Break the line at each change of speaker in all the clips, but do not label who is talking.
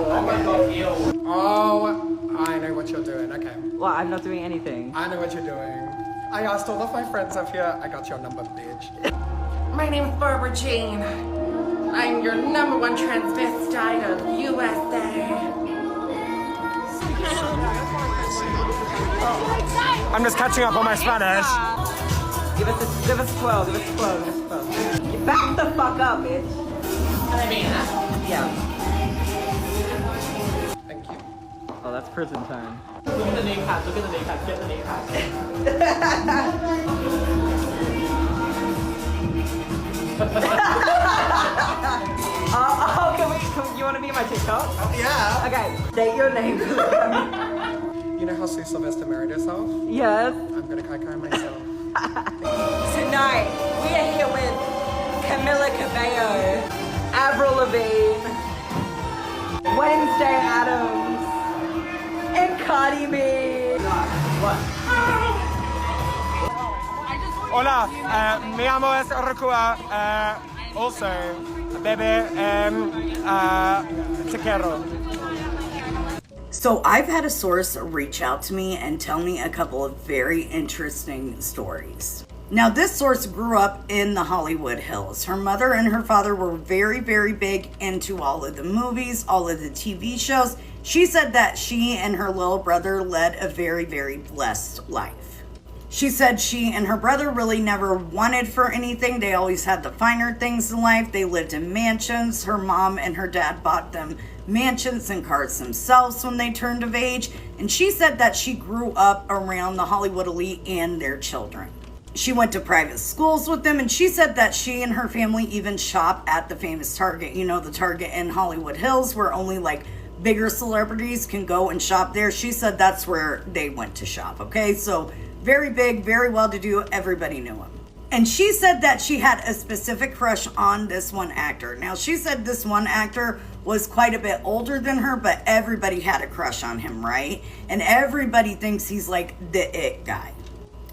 Oh, I know what you're doing. Okay.
Well, I'm not doing anything.
I know what you're doing. I asked all of my friends up here. I got your number, bitch.
My name's Barbara Jean. I'm your #1 transvestite of USA.
I'm just catching up on my Spanish.
Give us a 12. Give us a 12. You back the fuck up, bitch. Yeah.
Thank you.
Oh, that's prison time.
Look at the knee pads, look at the knee pads, get the knee pads.
You want to be in my TikTok?
Yeah.
Okay, state your name.
You know how Sue Sylvester married herself?
Yes.
I'm gonna kai myself.
Tonight, we are here with Camila Cabello, Avril Lavigne, Wednesday Addams, and Cardi B.
Hola, mi amo es Rakua. Also, bebe, te quiero.
So I've had a source reach out to me and tell me a couple of very interesting stories. Now, this source grew up in the Hollywood Hills. Her mother and her father were very, very big into all of the movies, all of the TV shows. She said that she and her little brother led a very, very blessed life. She said she and her brother really never wanted for anything. They always had the finer things in life. They lived in mansions. Her mom and her dad bought them mansions and cars themselves when they turned of age. And she said that she grew up around the Hollywood elite and their children. She went to private schools with them, and she said that she and her family even shop at the famous Target. You know, the Target in Hollywood Hills where only like bigger celebrities can go and shop there. She said that's where they went to shop, okay? So very big, very well-to-do, everybody knew him. And she said that she had a specific crush on this one actor. Now, she said this one actor was quite a bit older than her, but everybody had a crush on him, right? And everybody thinks he's like the it guy,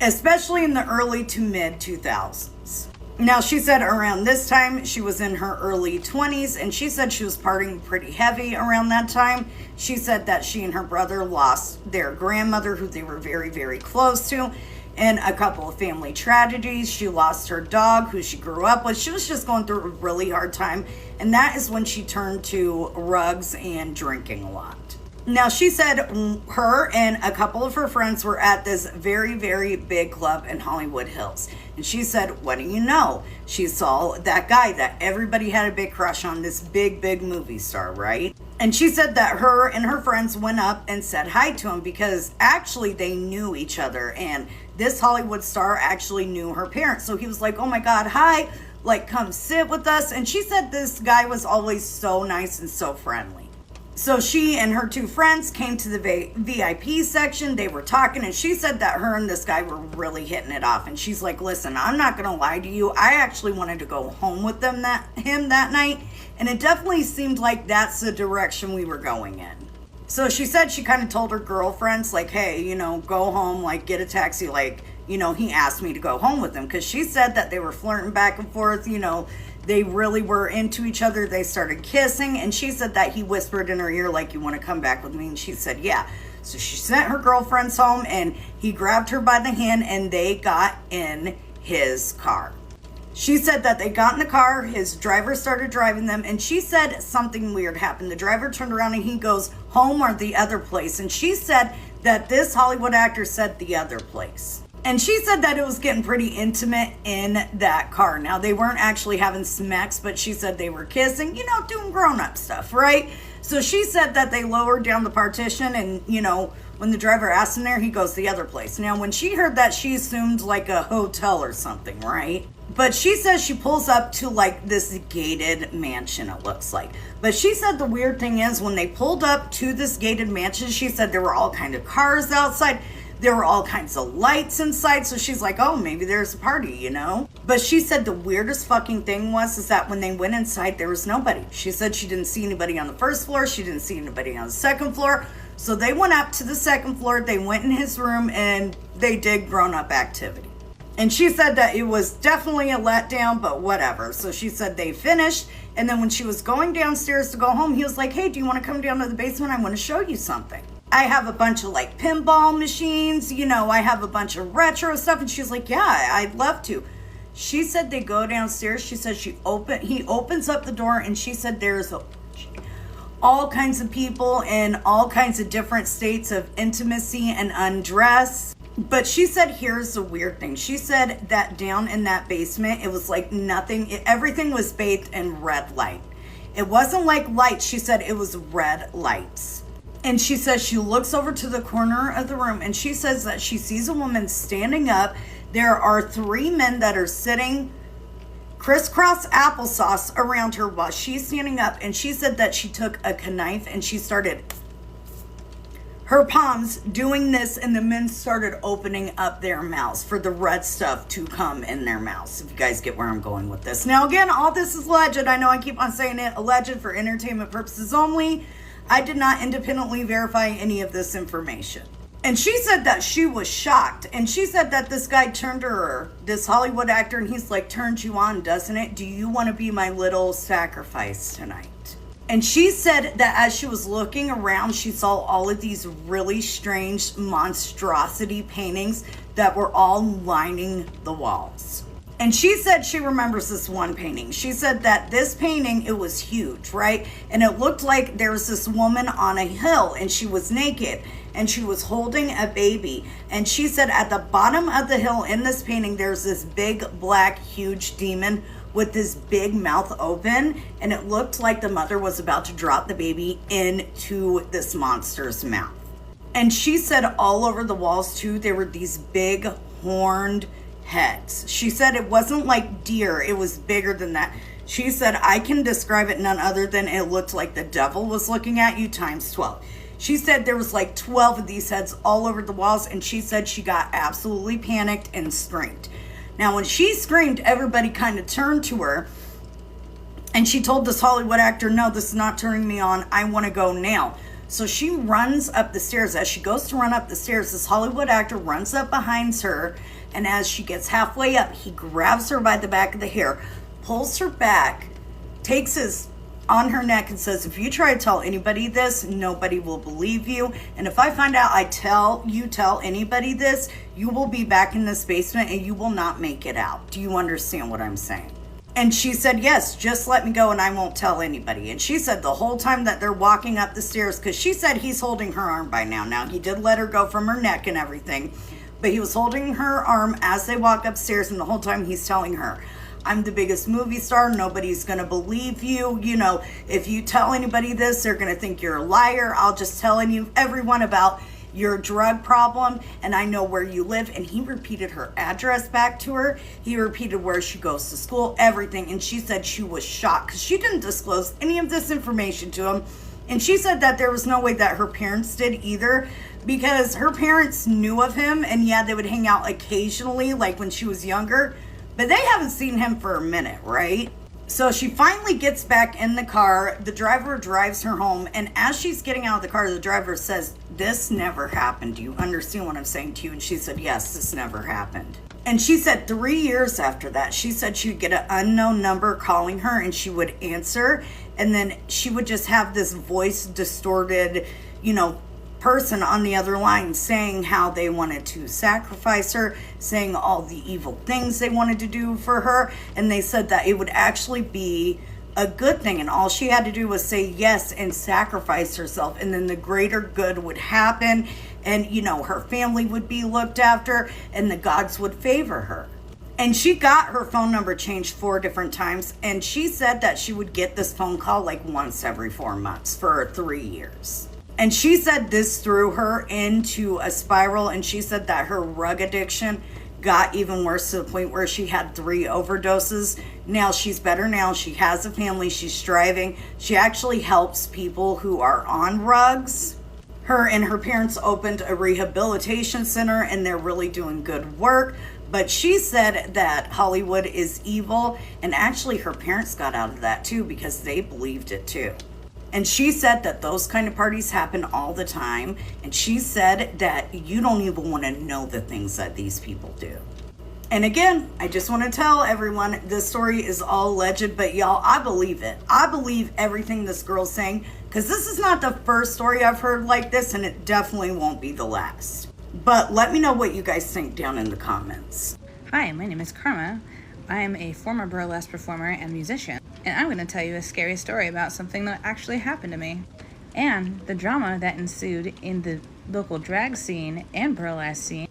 especially in the early to mid 2000s. Now, she said around this time, she was in her early 20s, and she said she was partying pretty heavy around that time. She said that she and her brother lost their grandmother, who they were very, very close to, in a couple of family tragedies. She lost her dog, who she grew up with. She was just going through a really hard time, and that is when she turned to drugs and drinking a lot. Now, she said her and a couple of her friends were at this very, very big club in Hollywood Hills. And she said, what do you know? She saw that guy that everybody had a big crush on, this big, big movie star, right? And she said that her and her friends went up and said hi to him because actually they knew each other. And this Hollywood star actually knew her parents. So he was like, oh my God, hi, like come sit with us. And she said this guy was always so nice and so friendly. So she and her two friends came to the VIP section. They were talking, and she said that her and this guy were really hitting it off. And she's like, listen, I'm not going to lie to you. I actually wanted to go home with him that night. And it definitely seemed like that's the direction we were going in. So she said she kind of told her girlfriends, like, hey, you know, go home, like, get a taxi. Like, you know, he asked me to go home with him. Because she said that they were flirting back and forth, you know. They really were into each other. They started kissing, and she said that he whispered in her ear, like, you want to come back with me? And she said, yeah. So she sent her girlfriends home, and he grabbed her by the hand, and they got in his car. She said that they got in the car, his driver started driving them, and she said something weird happened. The driver turned around, and he goes, home or the other place? And she said that this Hollywood actor said the other place. And she said that it was getting pretty intimate in that car. Now, they weren't actually having sex, but she said they were kissing, you know, doing grown-up stuff, right? So she said that they lowered down the partition, and, you know, when the driver asked him there, he goes the other place. Now, when she heard that, she assumed like a hotel or something, right? But she says she pulls up to like this gated mansion, it looks like. But she said the weird thing is when they pulled up to this gated mansion, she said there were all kinds of cars outside. There were all kinds of lights inside, so she's like, oh, maybe there's a party, you know? But she said the weirdest fucking thing is that when they went inside, there was nobody. She said she didn't see anybody on the first floor. She didn't see anybody on the second floor. So they went up to the second floor. They went in his room, and they did grown-up activity. And she said that it was definitely a letdown, but whatever. So she said they finished. And then when she was going downstairs to go home, he was like, hey, do you want to come down to the basement? I want to show you something. I have a bunch of like pinball machines, you know, I have a bunch of retro stuff. And she's like, yeah, I'd love to. She said they go downstairs. She said he opens up the door, and she said there's all kinds of people in all kinds of different states of intimacy and undress. But she said, here's the weird thing. She said that down in that basement, it was like nothing. Everything was bathed in red light. It wasn't like lights. She said it was red lights. And she says she looks over to the corner of the room, and she says that she sees a woman standing up. There are 3 men that are sitting crisscross applesauce around her while she's standing up. And she said that she took a knife and she started her palms doing this, and the men started opening up their mouths for the red stuff to come in their mouths, if you guys get where I'm going with this. Now, again, all this is alleged. I know I keep on saying it, alleged for entertainment purposes only. I did not independently verify any of this information. And she said that she was shocked. And she said that this guy turned to her, this Hollywood actor, and he's like, turned you on, doesn't it? Do you want to be my little sacrifice tonight? And she said that as she was looking around, she saw all of these really strange monstrosity paintings that were all lining the walls. And she said she remembers this one painting. She said that this painting, it was huge, right? And it looked like there was this woman on a hill, and she was naked, and she was holding a baby. And she said at the bottom of the hill in this painting, there's this big, black, huge demon with this big mouth open, and it looked like the mother was about to drop the baby into this monster's mouth. And she said all over the walls too, there were these big horned heads. She said it wasn't like deer, it was bigger than that. She said, I can describe it none other than it looked like the devil was looking at you times 12. She said there was like 12 of these heads all over the walls, and she said she got absolutely panicked and screamed. Now, when she screamed, everybody kind of turned to her, and she told this Hollywood actor, no, this is not turning me on. I want to go now. So she runs up the stairs. As she goes to run up the stairs, this Hollywood actor runs up behind her, and as she gets halfway up, he grabs her by the back of the hair, pulls her back, takes his on her neck, and says, if you try to tell anybody this, nobody will believe you. And if I find out tell anybody this, you will be back in this basement and you will not make it out. Do you understand what I'm saying? And she said, yes, just let me go and I won't tell anybody. And she said the whole time that they're walking up the stairs, because she said he's holding her arm by now. Now, he did let her go from her neck and everything, but he was holding her arm as they walk upstairs, and the whole time he's telling her, I'm the biggest movie star. Nobody's going to believe you. You know, if you tell anybody this, they're going to think you're a liar. I'll just tell everyone about your drug problem, and I know where you live. And he repeated her address back to her. He repeated where she goes to school, everything. And she said she was shocked because she didn't disclose any of this information to him. And she said that there was no way that her parents did either, because her parents knew of him, and yeah, they would hang out occasionally, like when she was younger. But they haven't seen him for a minute, right? So she finally gets back in the car. The driver drives her home. And as she's getting out of the car, the driver says, this never happened. Do you understand what I'm saying to you? And she said, yes, this never happened. And she said 3 years after that, she said she would get an unknown number calling her, and she would answer. And then she would just have this voice distorted, person on the other line saying how they wanted to sacrifice her, saying all the evil things they wanted to do for her. And they said that it would actually be a good thing, and all she had to do was say yes and sacrifice herself, and then the greater good would happen, and her family would be looked after, and the gods would favor her. And she got her phone number changed 4 different times, and she said that she would get this phone call like once every 4 months for 3 years. And she said this threw her into a spiral, and she said that her rug addiction got even worse to the point where she had 3 overdoses. Now she's better now. She has a family. She's striving. She actually helps people who are on rugs. Her and her parents opened a rehabilitation center, and they're really doing good work. But she said that Hollywood is evil, and actually her parents got out of that too because they believed it too. And she said that those kind of parties happen all the time. And she said that you don't even want to know the things that these people do. And again, I just want to tell everyone this story is all alleged, but y'all, I believe it. I believe everything this girl's saying, because this is not the first story I've heard like this, and it definitely won't be the last. But let me know what you guys think down in the comments.
Hi, my name is Karma. I am a former burlesque performer and musician, and I'm going to tell you a scary story about something that actually happened to me, and the drama that ensued in the local drag scene and burlesque scene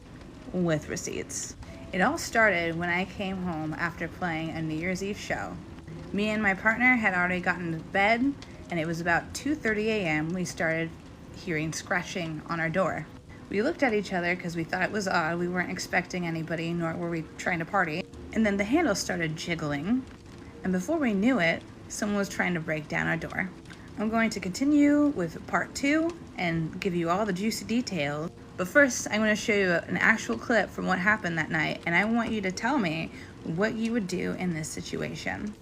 with receipts. It all started when I came home after playing a New Year's Eve show. Me and my partner had already gotten to bed, and it was about 2:30 a.m. we started hearing scratching on our door. We looked at each other because we thought it was odd. We weren't expecting anybody, nor were we trying to party. And then the handle started jiggling, and before we knew it, someone was trying to break down our door. I'm going to continue with part 2 and give you all the juicy details. But first, I'm going to show you an actual clip from what happened that night, and I want you to tell me what you would do in this situation.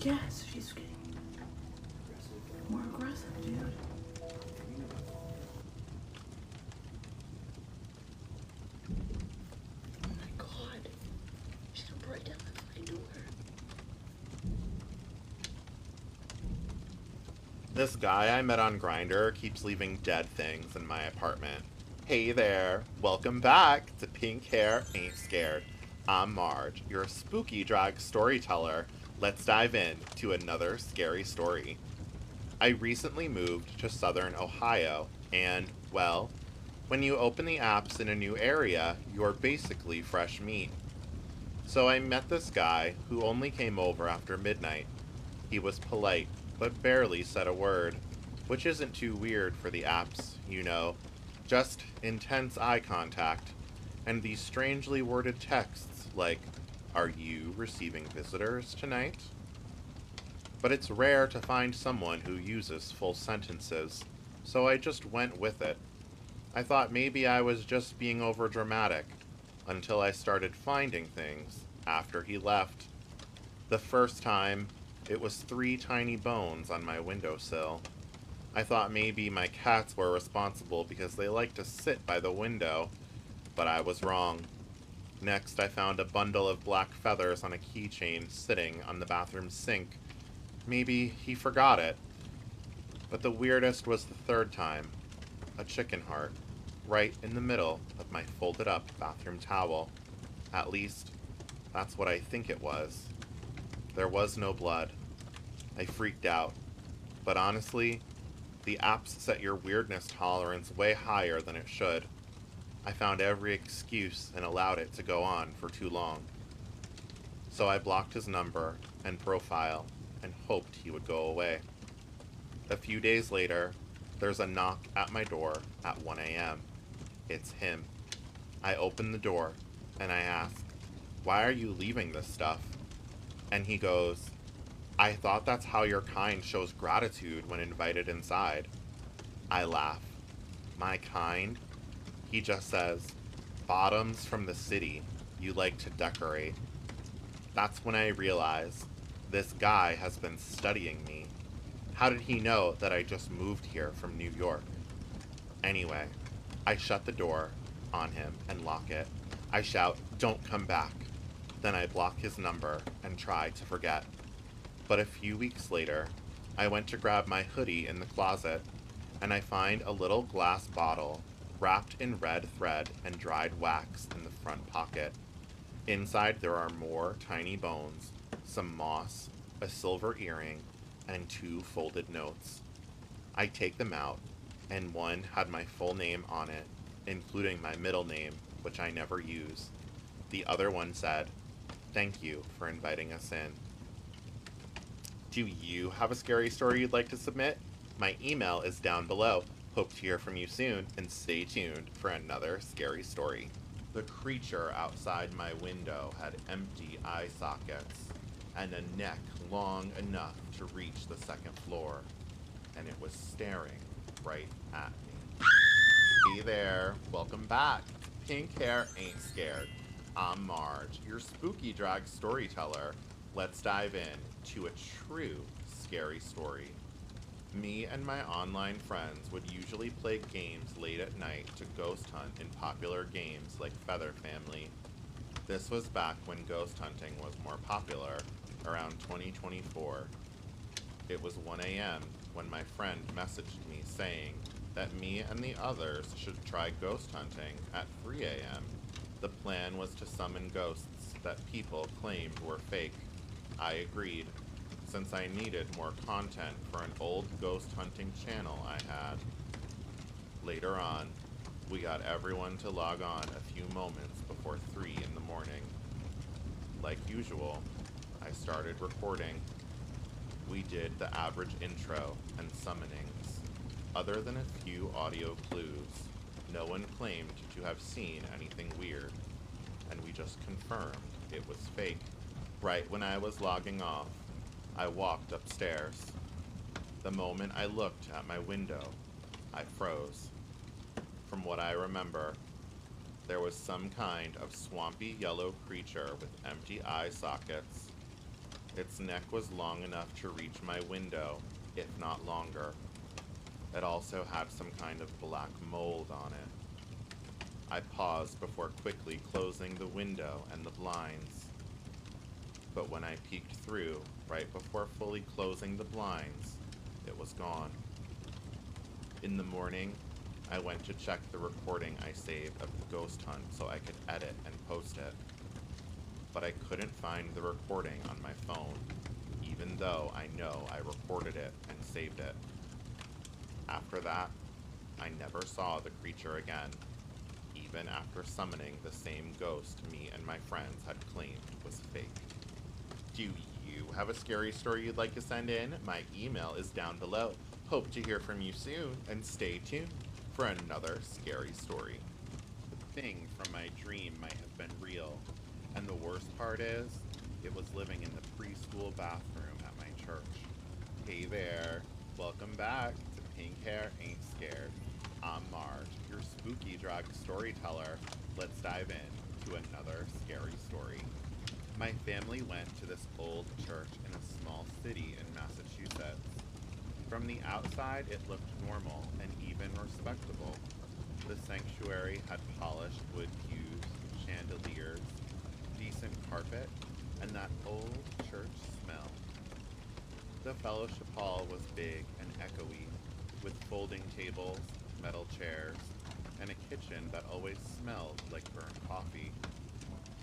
Yes, she's getting more aggressive, dude. Oh my god. She's gonna break down the fucking door.
This guy I met on Grindr keeps leaving dead things in my apartment. Hey there, welcome back to Pink Hair Ain't Scared. I'm Marge, your spooky drag storyteller. Let's dive in to another scary story. I recently moved to southern Ohio, and, well, when you open the apps in a new area, you're basically fresh meat. So I met this guy who only came over after midnight. He was polite, but barely said a word, which isn't too weird for the apps, you know. Just intense eye contact, and these strangely worded texts like, "Are you receiving visitors tonight?" But it's rare to find someone who uses full sentences, so I just went with it. I thought maybe I was just being overdramatic, until I started finding things after he left. The first time, it was 3 tiny bones on my windowsill. I thought maybe my cats were responsible because they like to sit by the window, but I was wrong. Next, I found a bundle of black feathers on a keychain sitting on the bathroom sink. Maybe he forgot it. But the weirdest was the third time. A chicken heart, right in the middle of my folded up bathroom towel. At least, that's what I think it was. There was no blood. I freaked out. But honestly, the apps set your weirdness tolerance way higher than it should. I found every excuse and allowed it to go on for too long. So I blocked his number and profile and hoped he would go away. A few days later, there's a knock at my door at 1 a.m. It's him. I open the door and I ask, "Why are you leaving this stuff?" And he goes, "I thought that's how your kind shows gratitude when invited inside." I laugh. My kind? He just says, "Bottoms from the city, you like to decorate." That's when I realize this guy has been studying me. How did he know that I just moved here from New York? Anyway, I shut the door on him and lock it. I shout, "Don't come back." Then I block his number and try to forget. But a few weeks later, I went to grab my hoodie in the closet, and I find a little glass bottle wrapped in red thread and dried wax in the front pocket. Inside there are more tiny bones, some moss, a silver earring, and 2 folded notes. I take them out, and one had my full name on it, including my middle name, which I never use. The other one said, "Thank you for inviting us in." Do you have a scary story you'd like to submit? My email is down below. Hope to hear from you soon, and stay tuned for another scary story. The creature outside my window had empty eye sockets, and a neck long enough to reach the second floor, and it was staring right at me. Hey there, welcome back. Pink Hair Ain't Scared. I'm Marge, your spooky drag storyteller. Let's dive in to a true scary story. Me and my online friends would usually play games late at night to ghost hunt in popular games like Feather Family. This was back when ghost hunting was more popular, around 2024. It was 1 a.m. when my friend messaged me saying that me and the others should try ghost hunting at 3 a.m. The plan was to summon ghosts that people claimed were fake. I agreed, since I needed more content for an old ghost hunting channel I had. Later on, we got everyone to log on a few moments before 3 in the morning. Like usual, I started recording. We did the average intro and summonings. Other than a few audio clues, no one claimed to have seen anything weird, and we just confirmed it was fake. Right when I was logging off, I walked upstairs. The moment I looked at my window, I froze. From what I remember, there was some kind of swampy yellow creature with empty eye sockets. Its neck was long enough to reach my window, if not longer. It also had some kind of black mold on it. I paused before quickly closing the window and the blinds. But when I peeked through, right before fully closing the blinds, it was gone. In the morning, I went to check the recording I saved of the ghost hunt so I could edit and post it. But I couldn't find the recording on my phone, even though I know I recorded it and saved it. After that, I never saw the creature again, even after summoning the same ghost me and my friends had claimed was fake. Do you have a scary story you'd like to send in? My email is down below. Hope to hear from you soon, and stay tuned for another scary story. The thing from my dream might have been real, and the worst part is, it was living in the preschool bathroom at my church. Hey there, welcome back to Pink Hair Ain't Scared. I'm Marge, your spooky drag storyteller. Let's dive in to another scary story. My family went to this old church in a small city in Massachusetts. From the outside, it looked normal and even respectable. The sanctuary had polished wood pews, chandeliers, decent carpet, and that old church smell. The fellowship hall was big and echoey, with folding tables, metal chairs, and a kitchen that always smelled like burnt coffee.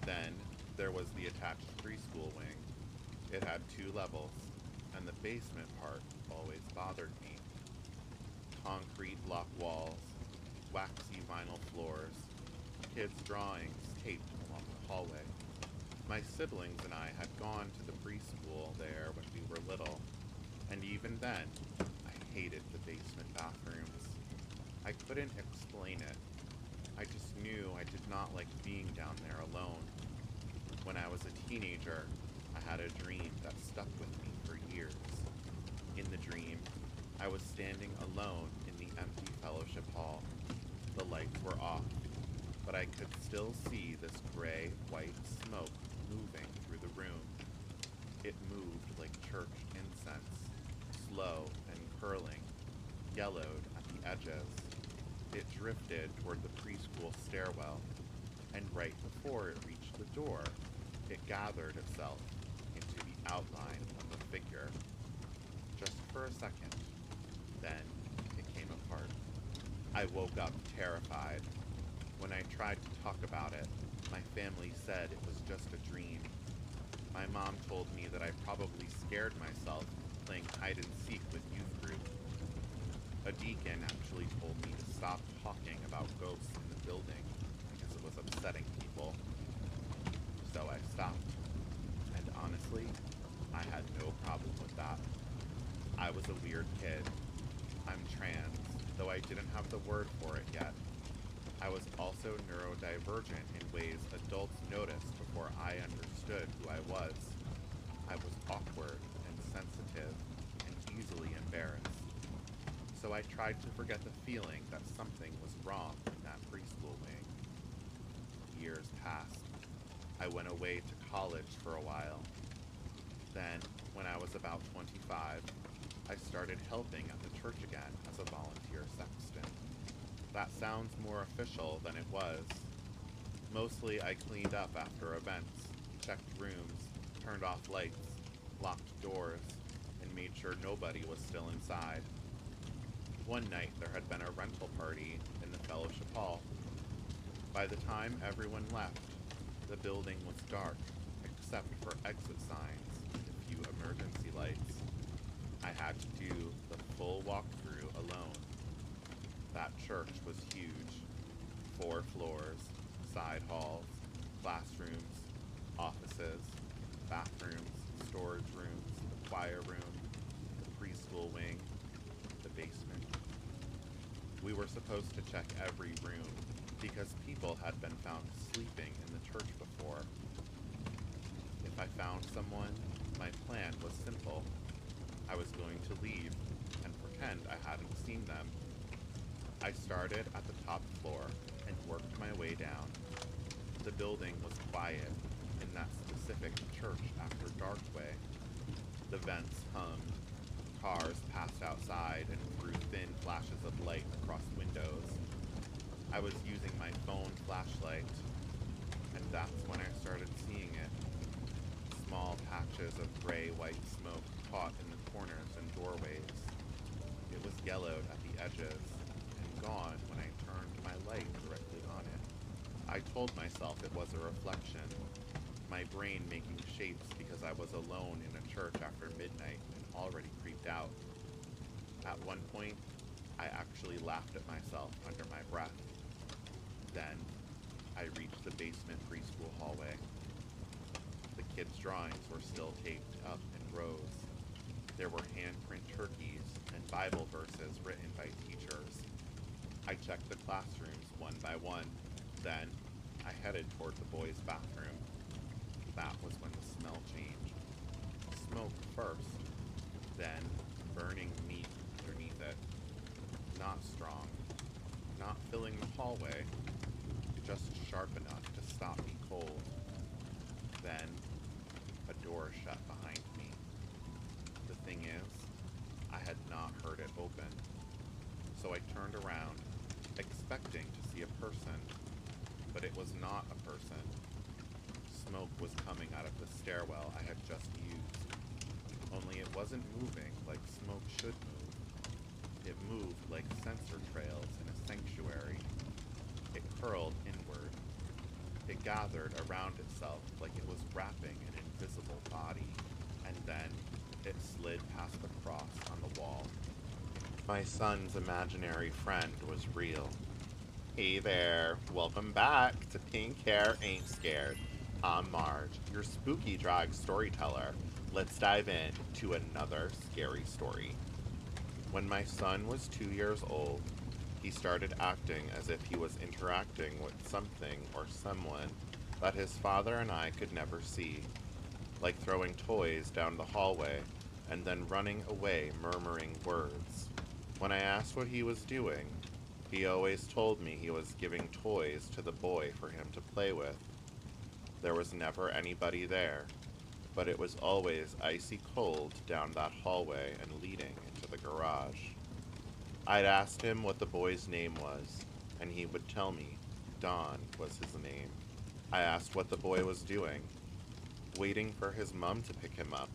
Then, there was the attached preschool wing. It had 2 levels, and the basement part always bothered me. Concrete block walls, waxy vinyl floors, kids' drawings taped along the hallway. My siblings and I had gone to the preschool there when we were little, and even then, I hated the basement bathrooms. I couldn't explain it. I just knew I did not like being down there alone. When I was a teenager, I had a dream that stuck with me for years. In the dream, I was standing alone in the empty fellowship hall. The lights were off, but I could still see this gray-white smoke moving through the room. It moved like church incense, slow and curling, yellowed at the edges. It drifted toward the preschool stairwell, and right before it reached the door, it gathered itself into the outline of a figure. Just for a second, then it came apart. I woke up terrified. When I tried to talk about it, my family said it was just a dream. My mom told me that I probably scared myself playing hide and seek with youth group. A deacon actually told me to stop talking about ghosts in the building because it was upsetting people. So I stopped. And honestly, I had no problem with that. I was a weird kid. I'm trans, though I didn't have the word for it yet. I was also neurodivergent in ways adults noticed before I understood who I was. I was awkward and sensitive and easily embarrassed. So I tried to forget the feeling that something was wrong in that preschool wing. Years passed. I went away to college for a while. Then, when I was about 25, I started helping at the church again as a volunteer sexton. That sounds more official than it was. Mostly I cleaned up after events, checked rooms, turned off lights, locked doors, and made sure nobody was still inside. One night there had been a rental party in the fellowship hall. By the time everyone left, the building was dark, except for exit signs and a few emergency lights. I had to do the full walkthrough alone. That church was huge. 4 floors, side halls, classrooms, offices, bathrooms, storage rooms, the choir room, the preschool wing, the basement. We were supposed to check every room because people had been found sleeping in the church before. If I found someone, my plan was simple. I was going to leave and pretend I hadn't seen them. I started at the top floor and worked my way down. The building was quiet in that specific church after dark way. The vents hummed. Cars passed outside and threw thin flashes of light across windows. I was using my phone flashlight, and that's when I started seeing it. Small patches of gray-white smoke caught in the corners and doorways. It was yellowed at the edges, and gone when I turned my light directly on it. I told myself it was a reflection, my brain making shapes because I was alone in a church after midnight and already creeped out. At one point, I actually laughed at myself under my breath. Then, I reached the basement preschool hallway. The kids' drawings were still taped up in rows. There were handprint turkeys and Bible verses written by teachers. I checked the classrooms one by one. Then, I headed toward the boys' bathroom. That was when the smell changed. Smoke first, then burning meat underneath it. Not strong, not filling the hallway, just sharp enough to stop me cold. Then, a door shut behind me. The thing is, I had not heard it open. So I turned around, expecting to see a person, but it was not a person. Smoke was coming out of the stairwell I had just used. Only it wasn't moving like smoke should move. It moved like sensor trails in a sanctuary. It curled inward. It gathered around itself like it was wrapping an invisible body, and then it slid past the cross on the wall. My son's imaginary friend was real. Hey there, welcome back to Pink Hair Ain't Scared. I'm Marge, your spooky drag storyteller. Let's dive in to another scary story. When my son was 2 years old, he started acting as if he was interacting with something or someone that his father and I could never see, like throwing toys down the hallway and then running away murmuring words. When I asked what he was doing, he always told me he was giving toys to the boy for him to play with. There was never anybody there, but it was always icy cold down that hallway and leading into the garage. I'd asked him what the boy's name was, and he would tell me Don was his name. I asked what the boy was doing. Waiting for his mom to pick him up,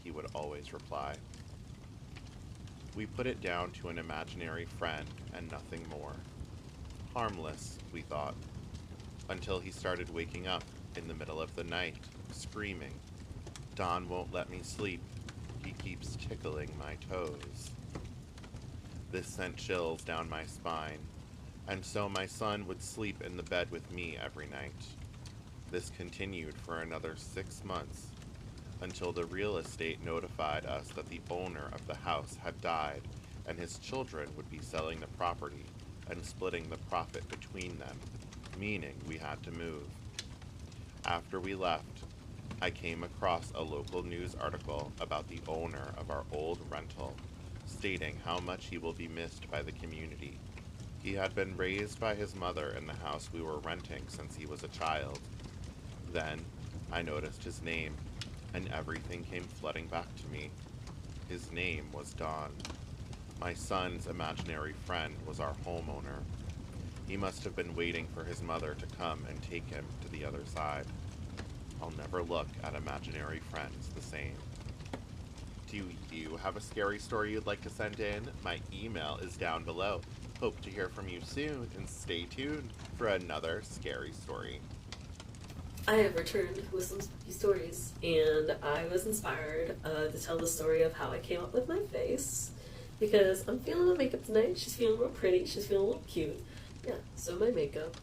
he would always reply. We put it down to an imaginary friend and nothing more. Harmless, we thought, until he started waking up in the middle of the night, screaming, "Don won't let me sleep. He keeps tickling my toes." This sent chills down my spine, and so my son would sleep in the bed with me every night. This continued for another 6 months, until the real estate notified us that the owner of the house had died, and his children would be selling the property and splitting the profit between them, meaning we had to move. After we left, I came across a local news article about the owner of our old rental, stating how much he will be missed by the community. He had been raised by his mother in the house we were renting since he was a child. Then, I noticed his name, and everything came flooding back to me. His name was Don. My son's imaginary friend was our homeowner. He must have been waiting for his mother to come and take him to the other side. I'll never look at imaginary friends the same. Do you have a scary story you'd like to send in? My email is down below. Hope to hear from you soon, and stay tuned for another scary story.
I have returned with some spooky stories, and I was inspired to tell the story of how I came up with my face, because I'm feeling my makeup tonight. She's feeling real pretty. She's feeling a little cute. Yeah, so my makeup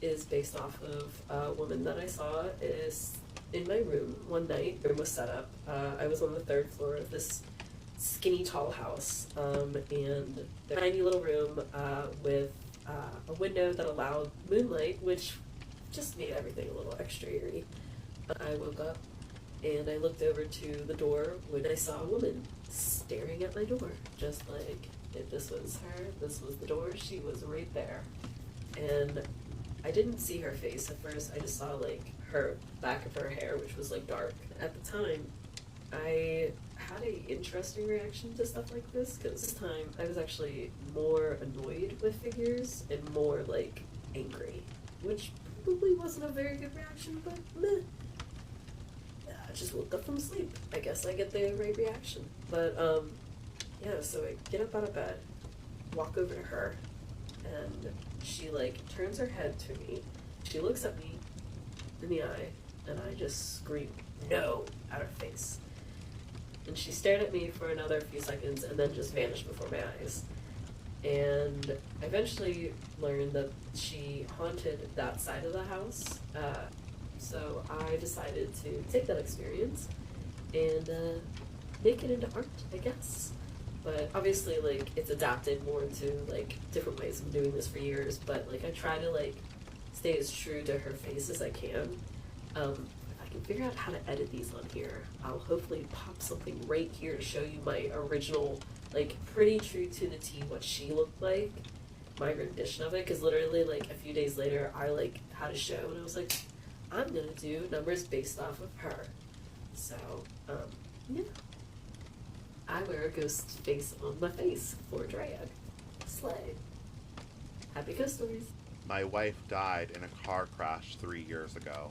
is based off of a woman that I saw is in my room one night. Room was set up. I was on the third floor of this skinny, tall house, and a tiny little room with a window that allowed moonlight, which just made everything a little extra eerie. I woke up and I looked over to the door when I saw a woman staring at my door, just like if this was her, this was the door, she was right there. And I didn't see her face at first. I just saw like her back of her hair, which was like dark. At the time, I had an interesting reaction to stuff like this, because this time I was actually more annoyed with figures and more like angry, which probably wasn't a very good reaction, but meh. I just woke up from sleep. I guess I get the right reaction. But yeah, so I get up out of bed, walk over to her, and she like turns her head to me. She looks at me in the eye, and I just scream no at her face. And she stared at me for another few seconds and then just vanished before my eyes. And I eventually learned that she haunted that side of the house. So I decided to take that experience and make it into art, I guess. But obviously, like, it's adapted more to, like, different ways of doing this for years. But, like, I try to, like, stay as true to her face as I can. If I can figure out how to edit these on here, I'll hopefully pop something right here to show you my original, like, pretty true to the T what she looked like, my rendition of it. Because literally, like, a few days later, I, like, had a show, and I was like, I'm gonna do numbers based off of her. So, yeah. I wear a ghost face on my face for drag. Slay. Happy ghost stories.
My wife died in a car crash 3 years ago.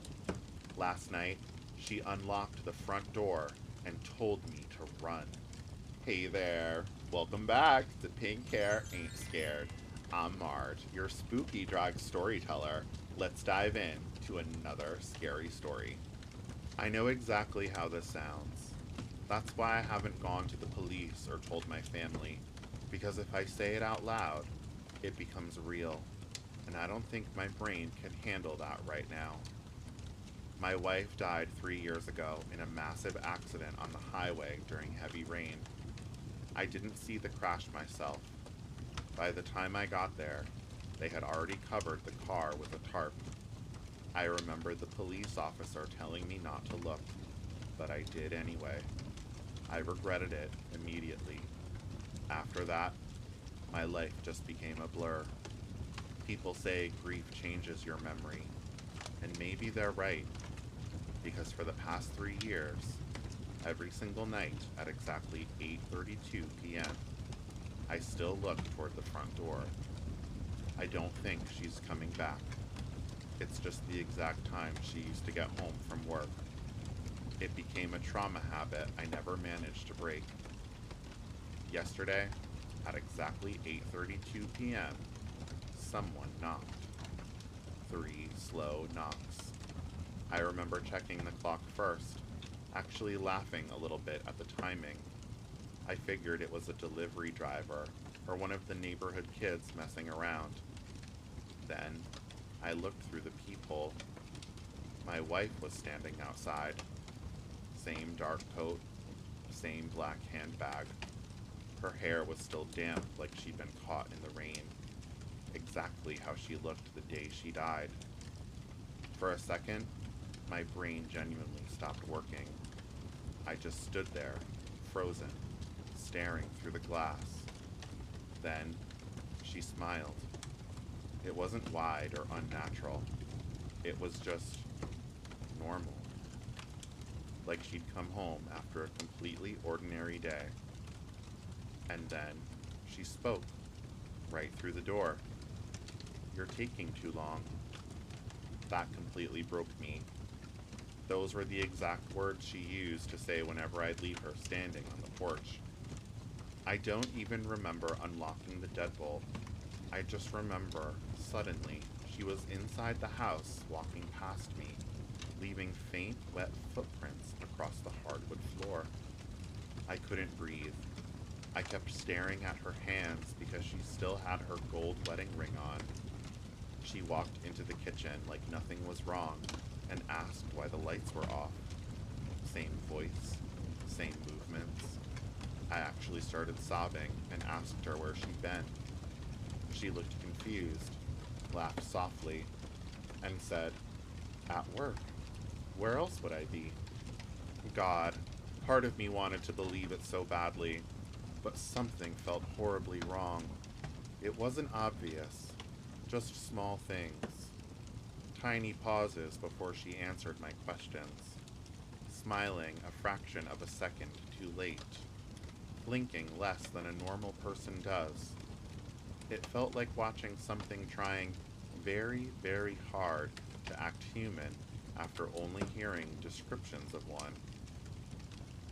Last night, she unlocked the front door and told me to run. Hey there, welcome back to Pink Hair Ain't Scared. I'm Marge, your spooky drag storyteller. Let's dive in to another scary story. I know exactly how this sounds. That's why I haven't gone to the police or told my family, because if I say it out loud, it becomes real, and I don't think my brain can handle that right now. My wife died 3 years ago in a massive accident on the highway during heavy rain. I didn't see the crash myself. By the time I got there, they had already covered the car with a tarp. I remember the police officer telling me not to look, but I did anyway. I regretted it immediately. After that, my life just became a blur. People say grief changes your memory, and maybe they're right, because for the past 3 years, every single night at exactly 8:32 p.m., I still look toward the front door. I don't think she's coming back. It's just the exact time she used to get home from work. It became a trauma habit I never managed to break. Yesterday, at exactly 8:32 p.m., someone knocked. 3 slow knocks. I remember checking the clock first, actually laughing a little bit at the timing. I figured it was a delivery driver or one of the neighborhood kids messing around. Then, I looked through the peephole. My wife was standing outside. Same dark coat, same black handbag. Her hair was still damp like she'd been caught in the rain. Exactly how she looked the day she died. For a second, My brain genuinely stopped working. I just stood there, frozen, staring through the glass. Then, she smiled. It wasn't wide or unnatural. It was just normal. Like she'd come home after a completely ordinary day. And then, she spoke, right through the door. "You're taking too long." That completely broke me. Those were the exact words she used to say whenever I'd leave her standing on the porch. I don't even remember unlocking the deadbolt. I just remember, suddenly, she was inside the house walking past me, leaving faint, wet footprints across the hardwood floor. I couldn't breathe. I kept staring at her hands because she still had her gold wedding ring on. She walked into the kitchen like nothing was wrong and asked why the lights were off. Same voice, same movements. I actually started sobbing and asked her where she'd been. She looked confused, laughed softly, and said, "At work. Where else would I be?" God, part of me wanted to believe it so badly, but something felt horribly wrong. It wasn't obvious, just small things. Tiny pauses before she answered my questions, smiling a fraction of a second too late, blinking less than a normal person does. It felt like watching something trying very, very hard to act human after only hearing descriptions of one.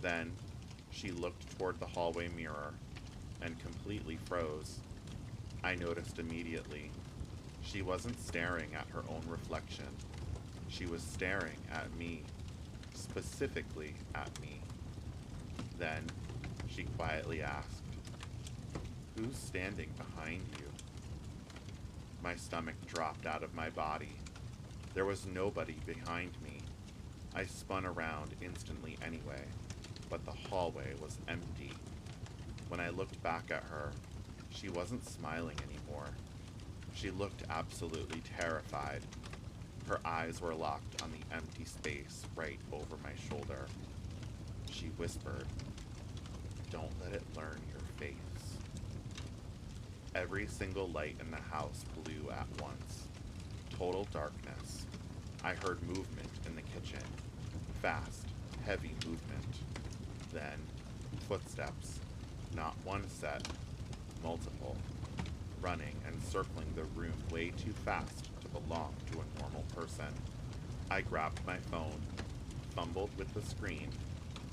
Then, she looked toward the hallway mirror and completely froze. I noticed immediately. She wasn't staring at her own reflection. She was staring at me, specifically at me. Then, she quietly asked, "Who's standing behind you?" My stomach dropped out of my body. There was nobody behind me. I spun around instantly anyway, but the hallway was empty. When I looked back at her, she wasn't smiling anymore. She looked absolutely terrified. Her eyes were locked on the empty space right over my shoulder. She whispered, "Don't let it learn your face." Every single light in the house blew at once. Total darkness. I heard movement in the kitchen. Fast, heavy movement. Then, footsteps. Not one set, multiple. Running and circling the room way too fast to belong to a normal person. I grabbed my phone, fumbled with the screen,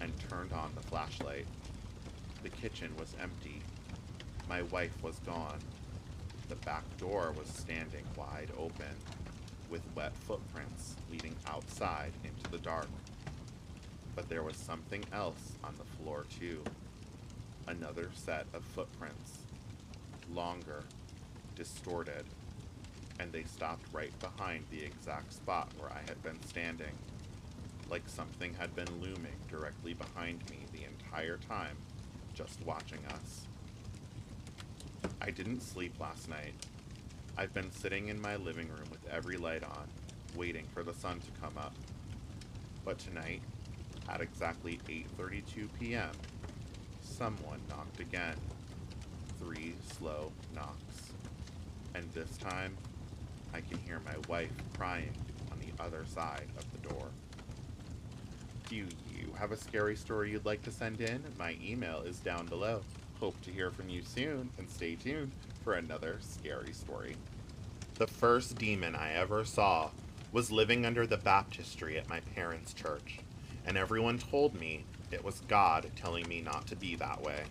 and turned on the flashlight. The kitchen was empty. My wife was gone. The back door was standing wide open, with wet footprints leading outside into the dark. But there was something else on the floor too. Another set of footprints. Longer, distorted, and they stopped right behind the exact spot where I had been standing, like something had been looming directly behind me the entire time, just watching us. I didn't sleep last night. I've been sitting in my living room with every light on, waiting for the sun to come up. But tonight, at exactly 8:32 p.m., someone knocked again. 3 slow knocks. And this time, I can hear my wife crying on the other side of the door. Do you have a scary story you'd like to send in? My email is down below. Hope to hear from you soon, and stay tuned for another scary story. The first demon I ever saw was living under the baptistry at my parents' church, and everyone told me it was God telling me not to be that way.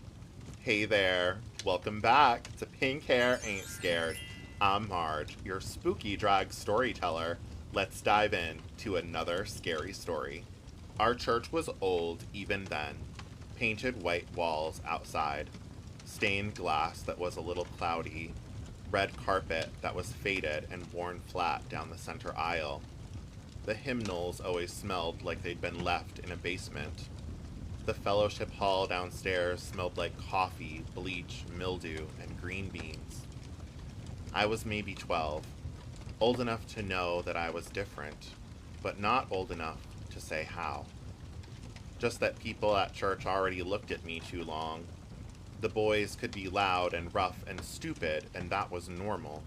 Hey there, welcome back to Pink Hair Ain't Scared. I'm Marge, your spooky drag storyteller. Let's dive in to another scary story. Our church was old even then. Painted white walls outside, stained glass that was a little cloudy, red carpet that was faded and worn flat down the center aisle. The hymnals always smelled like they'd been left in a basement. The fellowship hall downstairs smelled like coffee, bleach, mildew, and green beans. I was maybe 12, old enough to know that I was different, but not old enough to say how. Just that people at church already looked at me too long. The boys could be loud and rough and stupid, and that was normal.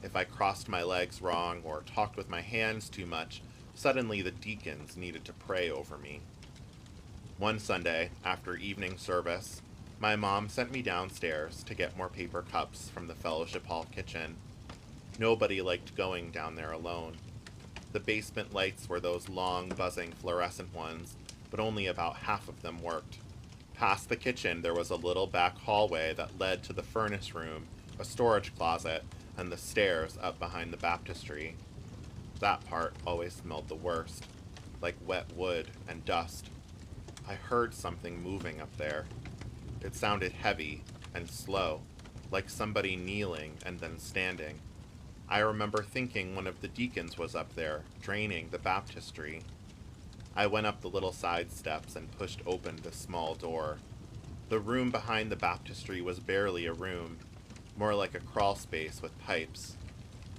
If I crossed my legs wrong or talked with my hands too much, suddenly the deacons needed to pray over me. One Sunday, after evening service, my mom sent me downstairs to get more paper cups from the fellowship hall kitchen. Nobody liked going down there alone. The basement lights were those long, buzzing fluorescent ones, but only about half of them worked. Past the kitchen, there was a little back hallway that led to the furnace room, a storage closet, and the stairs up behind the baptistry. That part always smelled the worst, like wet wood and dust. I heard something moving up there. It sounded heavy and slow, like somebody kneeling and then standing. I remember thinking one of the deacons was up there, draining the baptistry. I went up the little side steps and pushed open the small door. The room behind the baptistry was barely a room, more like a crawl space with pipes.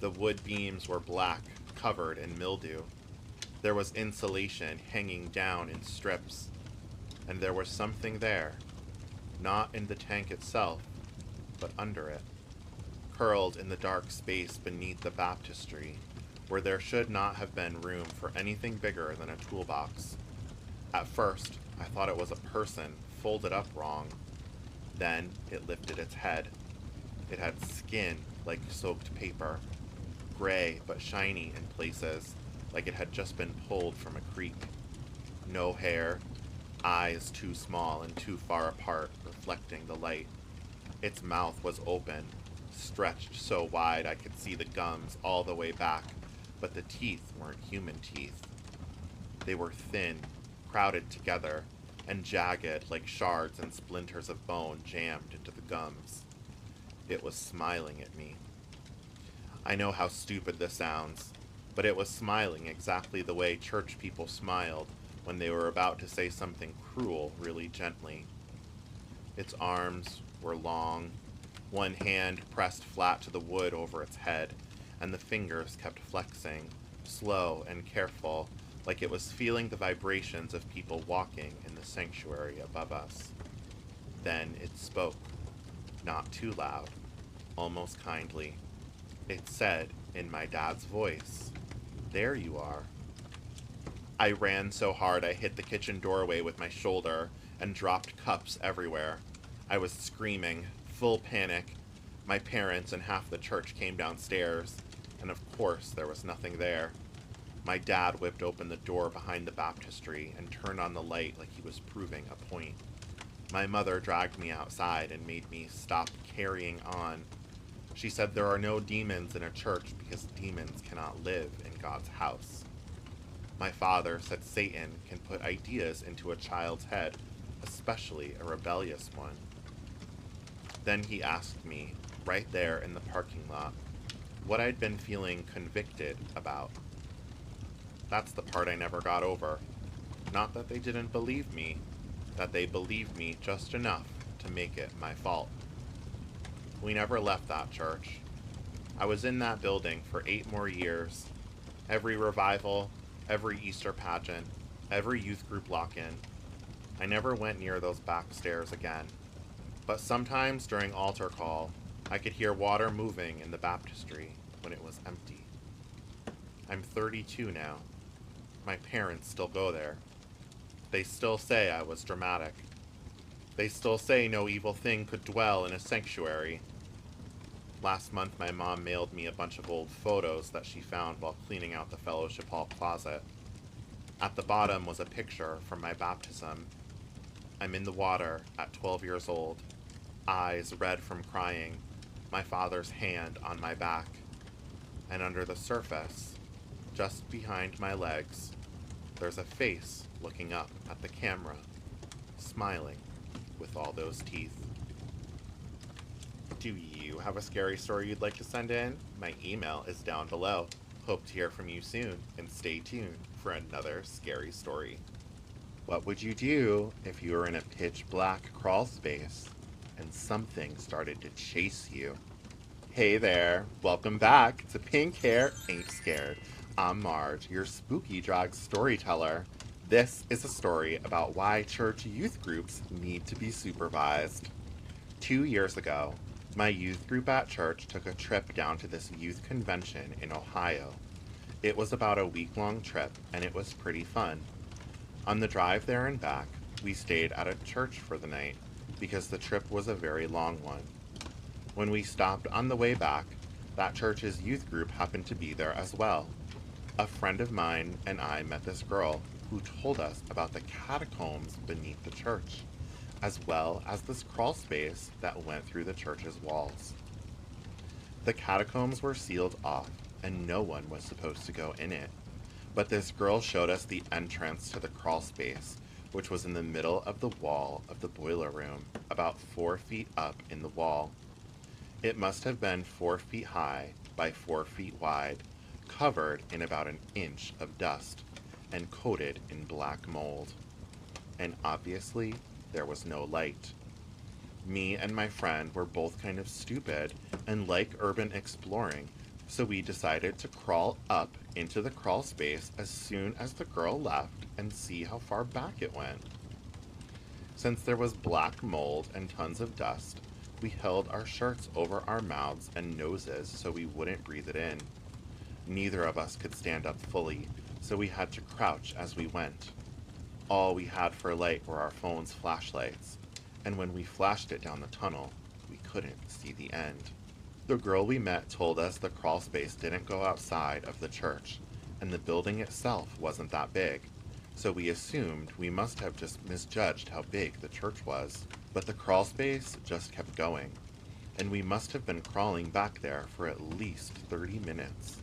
The wood beams were black, covered in mildew. There was insulation hanging down in strips, and there was something there, not in the tank itself, but under it, curled in the dark space beneath the baptistry, where there should not have been room for anything bigger than a toolbox. At first, I thought it was a person folded up wrong. Then it lifted its head. It had skin like soaked paper, gray but shiny in places, like it had just been pulled from a creek. No hair, eyes too small and too far apart, reflecting the light. Its mouth was open, stretched so wide I could see the gums all the way back, but the teeth weren't human teeth. They were thin, crowded together, and jagged like shards and splinters of bone jammed into the gums. It was smiling at me. I know how stupid this sounds, but it was smiling exactly the way church people smiled when they were about to say something cruel really gently. Its arms were long, one hand pressed flat to the wood over its head, and the fingers kept flexing, slow and careful, like it was feeling the vibrations of people walking in the sanctuary above us. Then it spoke, not too loud, almost kindly. It said, in my dad's voice, "There you are." I ran so hard I hit the kitchen doorway with my shoulder and dropped cups everywhere. I was screaming, full panic. My parents and half the church came downstairs, and of course there was nothing there. My dad whipped open the door behind the baptistry and turned on the light like he was proving a point. My mother dragged me outside and made me stop carrying on. She said there are no demons in a church because demons cannot live in God's house. My father said Satan can put ideas into a child's head, especially a rebellious one. Then he asked me, right there in the parking lot, what I'd been feeling convicted about. That's the part I never got over. Not that they didn't believe me, that they believed me just enough to make it my fault. We never left that church. I was in that building for 8 more years. Every revival, every Easter pageant, every youth group lock-in. I never went near those back stairs again. But sometimes during altar call, I could hear water moving in the baptistry when it was empty. I'm 32 now. My parents still go there. They still say I was dramatic. They still say no evil thing could dwell in a sanctuary. Last month, my mom mailed me a bunch of old photos that she found while cleaning out the fellowship hall closet. At the bottom was a picture from my baptism. I'm in the water at 12 years old, eyes red from crying, my father's hand on my back. And under the surface, just behind my legs, there's a face looking up at the camera, smiling with all those teeth. Do you have a scary story you'd like to send in? My email is down below. Hope to hear from you soon, and stay tuned for another scary story. What would you do if you were in a pitch black crawl space and something started to chase you? Hey there, welcome back to Pink Hair Ain't Scared. I'm Marge, your spooky drag storyteller. This is a story about why church youth groups need to be supervised. 2 years ago, my youth group at church took a trip down to this youth convention in Ohio. It was about a week-long trip, and it was pretty fun. On the drive there and back, we stayed at a church for the night because the trip was a very long one. When we stopped on the way back, that church's youth group happened to be there as well. A friend of mine and I met this girl who told us about the catacombs beneath the church, as well as this crawl space that went through the church's walls. The catacombs were sealed off, and no one was supposed to go in it. But this girl showed us the entrance to the crawl space, which was in the middle of the wall of the boiler room, about 4 feet up in the wall. It must have been 4 feet high by 4 feet wide, covered in about an inch of dust, and coated in black mold. And obviously, there was no light. Me and my friend were both kind of stupid and like urban exploring, so we decided to crawl up into the crawl space as soon as the girl left and see how far back it went. Since there was black mold and tons of dust, we held our shirts over our mouths and noses so we wouldn't breathe it in. Neither of us could stand up fully, so we had to crouch as we went. All we had for light were our phones' flashlights, and when we flashed it down the tunnel, we couldn't see the end. The girl we met told us the crawl space didn't go outside of the church, and the building itself wasn't that big, so we assumed we must have just misjudged how big the church was. But the crawl space just kept going, and we must have been crawling back there for at least 30 minutes.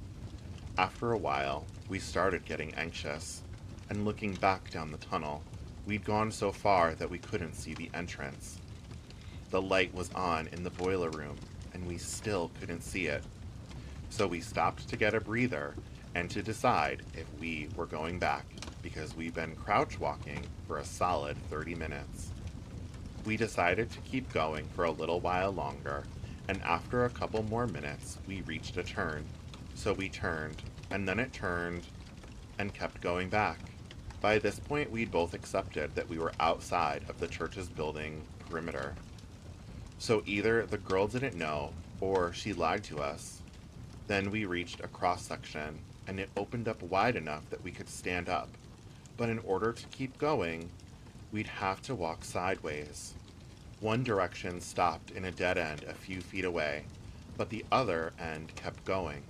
After a while, we started getting anxious, and looking back down the tunnel, we'd gone so far that we couldn't see the entrance. The light was on in the boiler room, and we still couldn't see it. So we stopped to get a breather and to decide if we were going back, because we'd been crouch walking for a solid 30 minutes. We decided to keep going for a little while longer, and after a couple more minutes, we reached a turn. So we turned, and then it turned, and kept going back. By this point, we'd both accepted that we were outside of the church's building perimeter. So either the girl didn't know, or she lied to us. Then we reached a cross-section, and it opened up wide enough that we could stand up. But in order to keep going, we'd have to walk sideways. One direction stopped in a dead end a few feet away, but the other end kept going.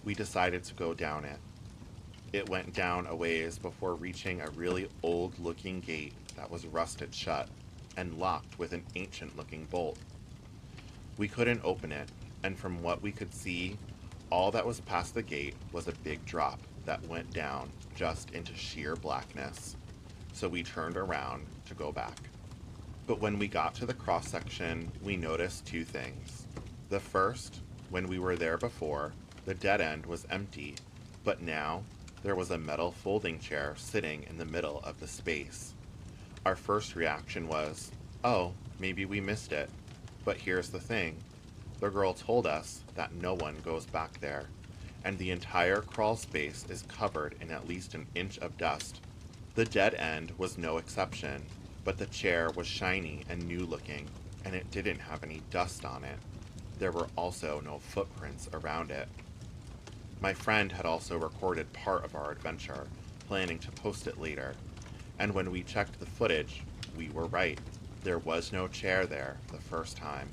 We decided to go down it. It went down a ways before reaching a really old-looking gate that was rusted shut and locked with an ancient-looking bolt. We couldn't open it, and from what we could see, all that was past the gate was a big drop that went down just into sheer blackness. So we turned around to go back. But when we got to the cross-section, we noticed 2 things. The first, when we were there before, the dead end was empty, but now there was a metal folding chair sitting in the middle of the space. Our first reaction was, oh, maybe we missed it. But here's the thing. The girl told us that no one goes back there, and the entire crawl space is covered in at least an inch of dust. The dead end was no exception, but the chair was shiny and new-looking, and it didn't have any dust on it. There were also no footprints around it. My friend had also recorded part of our adventure, planning to post it later, and when we checked the footage, we were right. There was no chair there the first time.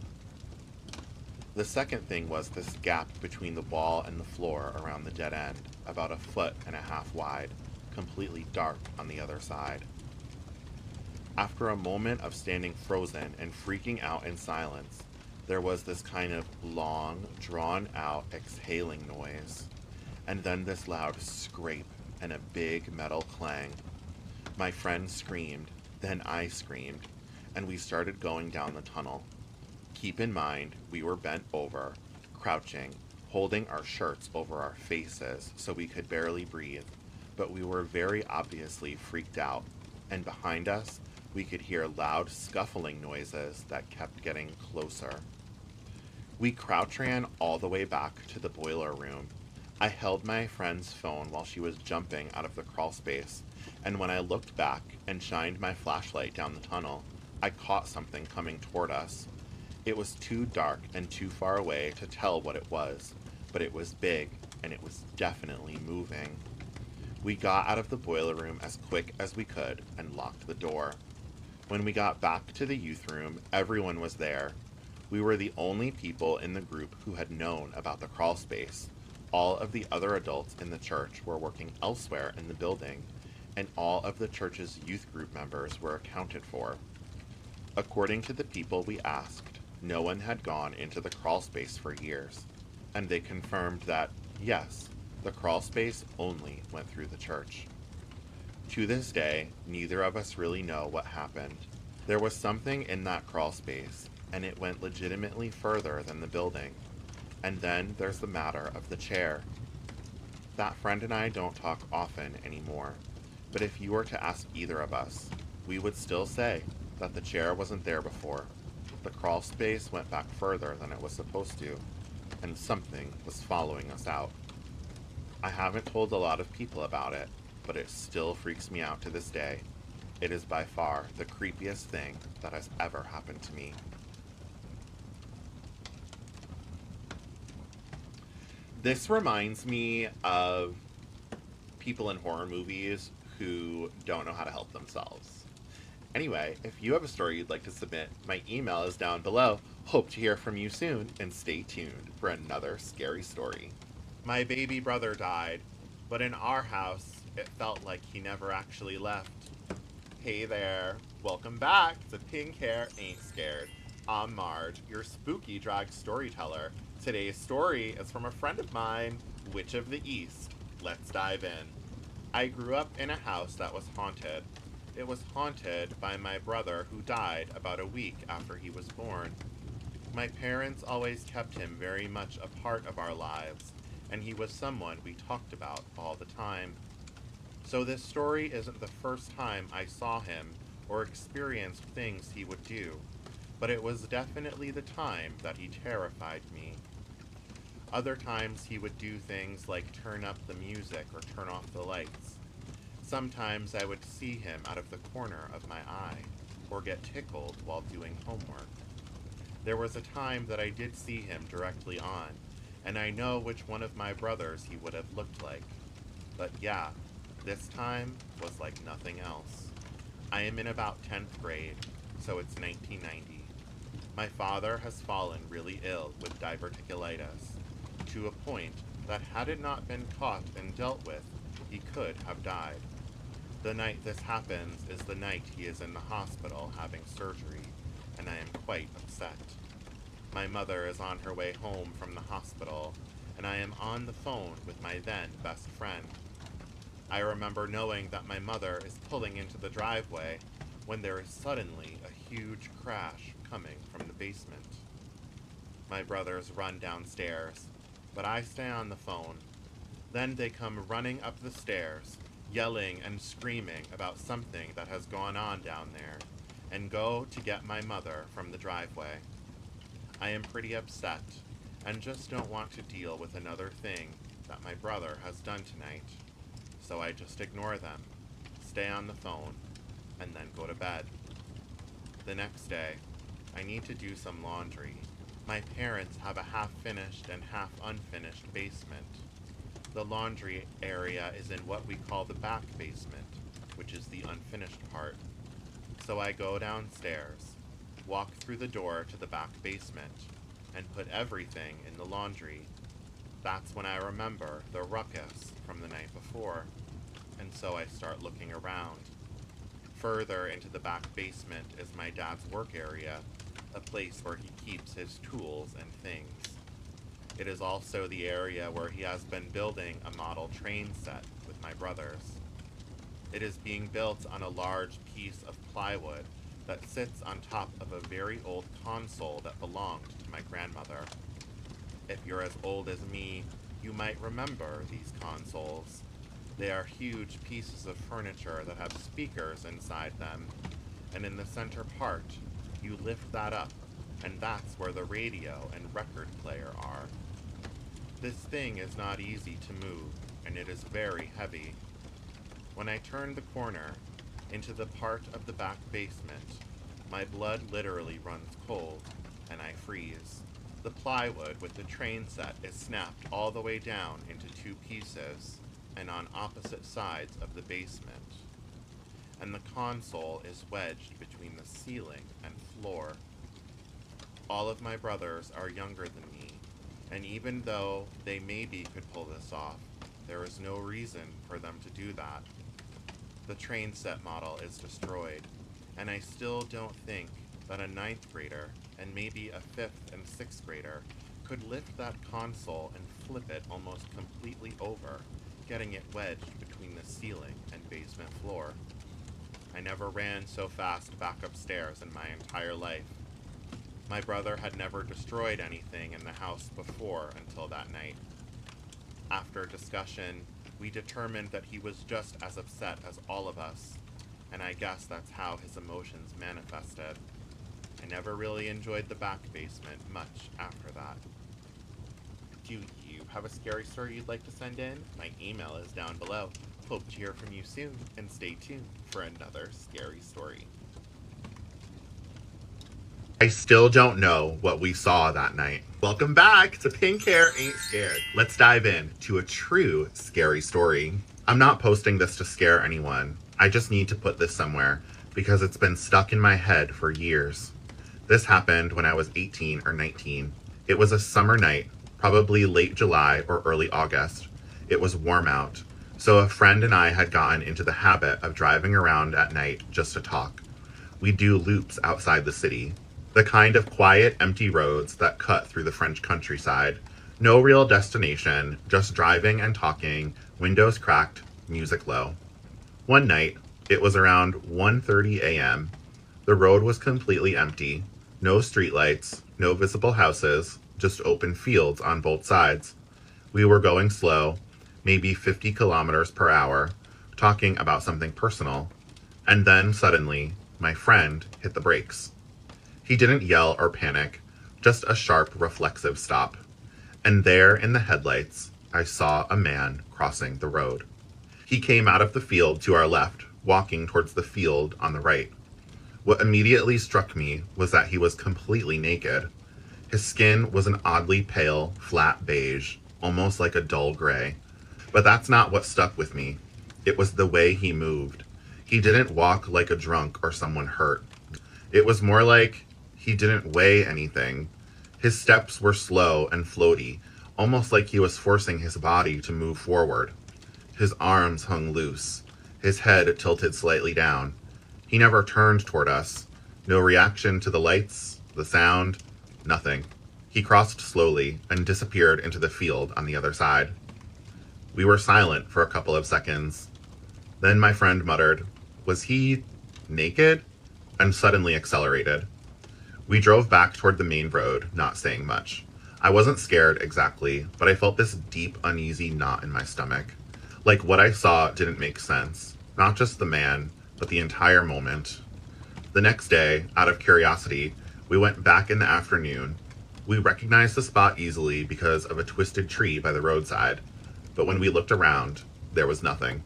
The second thing was this gap between the wall and the floor around the dead end, about 1.5 feet wide, completely dark on the other side. After a moment of standing frozen and freaking out in silence, there was this kind of long, drawn-out exhaling noise, and then this loud scrape and a big metal clang. My friend screamed, then I screamed, and we started going down the tunnel. Keep in mind, we were bent over, crouching, holding our shirts over our faces so we could barely breathe, but we were very obviously freaked out, and behind us, we could hear loud scuffling noises that kept getting closer. We crouch ran all the way back to the boiler room, I held my friend's phone while she was jumping out of the crawl space, and when I looked back and shined my flashlight down the tunnel, I caught something coming toward us. It was too dark and too far away to tell what it was, but it was big, and it was definitely moving. We got out of the boiler room as quick as we could and locked the door. When we got back to the youth room, everyone was there. We were the only people in the group who had known about the crawl space. All of the other adults in the church were working elsewhere in the building, and all of the church's youth group members were accounted for. According to the people we asked, no one had gone into the crawl space for years, and they confirmed that, yes, the crawl space only went through the church. To this day, neither of us really know what happened. There was something in that crawl space, and it went legitimately further than the building. And then there's the matter of the chair. That friend and I don't talk often anymore, but if you were to ask either of us, we would still say that the chair wasn't there before. The crawl space went back further than it was supposed to, and something was following us out. I haven't told a lot of people about it, but it still freaks me out to this day. It is by far the creepiest thing that has ever happened to me. This reminds me of people in horror movies who don't know how to help themselves. Anyway, if you have a story you'd like to submit, my email is down below. Hope to hear from you soon, and stay tuned for another scary story. My baby brother died, but in our house, it felt like he never actually left. Hey there, welcome back to Pink Hair Ain't Scared. I'm Marge, your spooky drag storyteller. Today's story is from a friend of mine, Witch of the East. Let's dive in. I grew up in a house that was haunted. It was haunted by my brother who died about a week after he was born. My parents always kept him very much a part of our lives, and he was someone we talked about all the time. So this story isn't the first time I saw him or experienced things he would do, but it was definitely the time that he terrified me. Other times he would do things like turn up the music or turn off the lights. Sometimes I would see him out of the corner of my eye, or get tickled while doing homework. There was a time that I did see him directly on, and I know which one of my brothers he would have looked like. But yeah, this time was like nothing else. I am in about 10th grade, so it's 1990. My father has fallen really ill with diverticulitis, to a point that had it not been caught and dealt with, he could have died. The night this happens is the night he is in the hospital having surgery, and I am quite upset. My mother is on her way home from the hospital, and I am on the phone with my then best friend. I remember knowing that my mother is pulling into the driveway when there is suddenly a huge crash coming from the basement. My brothers run downstairs, but I stay on the phone. Then they come running up the stairs, yelling and screaming about something that has gone on down there, and go to get my mother from the driveway. I am pretty upset, and just don't want to deal with another thing that my brother has done tonight. So I just ignore them, stay on the phone, and then go to bed. The next day, I need to do some laundry. My parents have a half-finished and half-unfinished basement. The laundry area is in what we call the back basement, which is the unfinished part. So I go downstairs, walk through the door to the back basement, and put everything in the laundry. That's when I remember the ruckus from the night before, and so I start looking around. Further into the back basement is my dad's work area, a place where he keeps his tools and things. It is also the area where he has been building a model train set with my brothers. It is being built on a large piece of plywood that sits on top of a very old console that belonged to my grandmother. If you're as old as me, you might remember these consoles. They are huge pieces of furniture that have speakers inside them, and in the center part, you lift that up, and that's where the radio and record player are. This thing is not easy to move, and it is very heavy. When I turn the corner into the part of the back basement, my blood literally runs cold, and I freeze. The plywood with the train set is snapped all the way down into two pieces and on opposite sides of the basement, and the console is wedged between the ceiling and floor. All of my brothers are younger than me, and even though they maybe could pull this off, there is no reason for them to do that. The train set model is destroyed, and I still don't think that a 9th grader and maybe a 5th and 6th grader could lift that console and flip it almost completely over, getting it wedged between the ceiling and basement floor. I never ran so fast back upstairs in my entire life. My brother had never destroyed anything in the house before until that night. After discussion, we determined that he was just as upset as all of us, and I guess that's how his emotions manifested. I never really enjoyed the back basement much after that. Do you have a scary story you'd like to send in? My email is down below. Hope to hear from you soon, and stay tuned for another scary story. I still don't know what we saw that night. Welcome back to Pink Hair Ain't Scared. Let's dive in to a true scary story. I'm not posting this to scare anyone. I just need to put this somewhere because it's been stuck in my head for years. This happened when I was 18 or 19. It was a summer night, probably late July or early August. It was warm out, so a friend and I had gotten into the habit of driving around at night just to talk. We do loops outside the city. The kind of quiet, empty roads that cut through the French countryside. No real destination, just driving and talking, windows cracked, music low. One night, it was around 1:30 a.m. The road was completely empty. No streetlights, no visible houses, just open fields on both sides. We were going slow, maybe 50 kilometers per hour, talking about something personal. And then suddenly, my friend hit the brakes. He didn't yell or panic, just a sharp, reflexive stop. And there in the headlights, I saw a man crossing the road. He came out of the field to our left, walking towards the field on the right. What immediately struck me was that he was completely naked. His skin was an oddly pale, flat beige, almost like a dull gray. But that's not what stuck with me. It was the way he moved. He didn't walk like a drunk or someone hurt. It was more like he didn't weigh anything. His steps were slow and floaty, almost like he was forcing his body to move forward. His arms hung loose, his head tilted slightly down. He never turned toward us. No reaction to the lights, the sound, nothing. He crossed slowly and disappeared into the field on the other side. We were silent for a couple of seconds. Then my friend muttered, "Was he naked?" and suddenly accelerated. We drove back toward the main road, not saying much. I wasn't scared exactly, but I felt this deep, uneasy knot in my stomach. Like what I saw didn't make sense. Not just the man, but the entire moment. The next day, out of curiosity, we went back in the afternoon. We recognized the spot easily because of a twisted tree by the roadside. But when we looked around, there was nothing.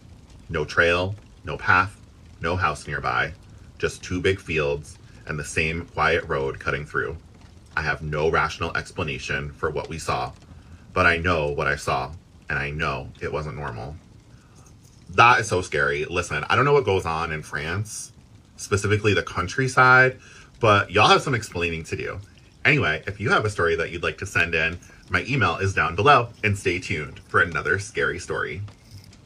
No trail, no path, no house nearby. Just two big fields and the same quiet road cutting through. I have no rational explanation for what we saw, but I know what I saw, and I know it wasn't normal. That is so scary. Listen, I don't know what goes on in France, specifically the countryside, but y'all have some explaining to do. Anyway, if you have a story that you'd like to send in, my email is down below, and stay tuned for another scary story.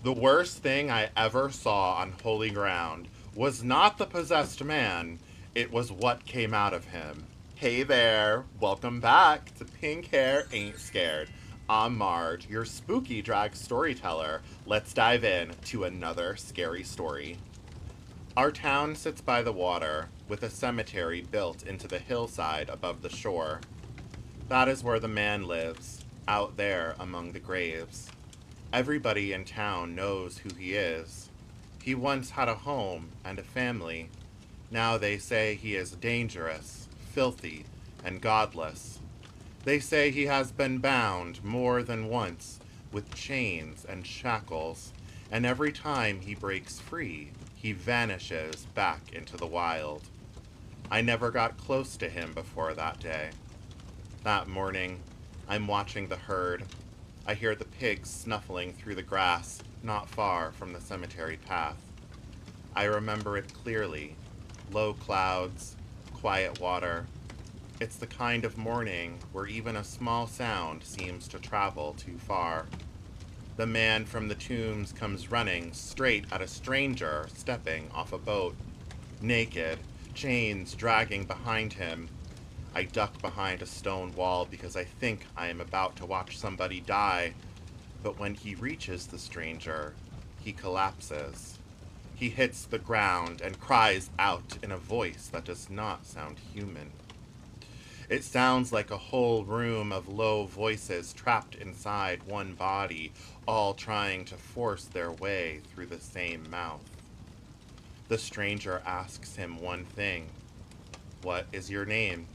The worst thing I ever saw on holy ground was not the possessed man, it was what came out of him. Hey there, welcome back to Pink Hair Ain't Scared. I'm Marge, your spooky drag storyteller. Let's dive in to another scary story. Our town sits by the water, with a cemetery built into the hillside above the shore. That is where the man lives, out there among the graves. Everybody in town knows who he is. He once had a home and a family. Now they say he is dangerous, filthy, and godless. They say he has been bound more than once with chains and shackles, and every time he breaks free, he vanishes back into the wild. I never got close to him before that day. That morning, I'm watching the herd. I hear the pigs snuffling through the grass not far from the cemetery path. I remember it clearly. Low clouds, quiet water. It's the kind of morning where even a small sound seems to travel too far. The man from the tombs comes running straight at a stranger stepping off a boat. Naked, chains dragging behind him. I duck behind a stone wall because I think I am about to watch somebody die. But when he reaches the stranger, he collapses. He hits the ground and cries out in a voice that does not sound human. It sounds like a whole room of low voices trapped inside one body, all trying to force their way through the same mouth. The stranger asks him one thing. What is your name?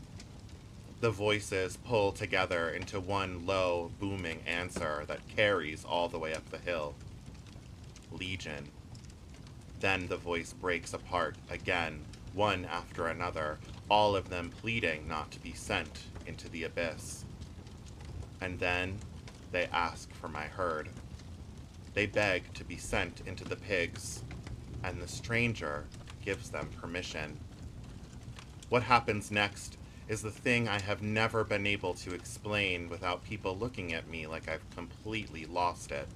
The voices pull together into one low, booming answer that carries all the way up the hill. Legion. Then the voice breaks apart again, one after another, all of them pleading not to be sent into the abyss. And then they ask for my herd. They beg to be sent into the pigs, and the stranger gives them permission. What happens next is the thing I have never been able to explain without people looking at me like I've completely lost it.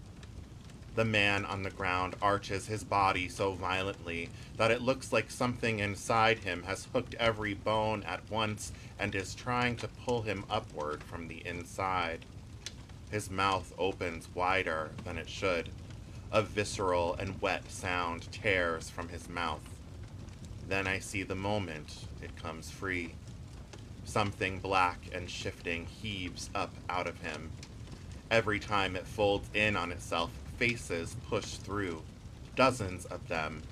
The man on the ground arches his body so violently that it looks like something inside him has hooked every bone at once and is trying to pull him upward from the inside. His mouth opens wider than it should. A visceral and wet sound tears from his mouth. Then I see the moment it comes free. Something black and shifting heaves up out of him. Every time it folds in on itself, faces push through. Dozens of them,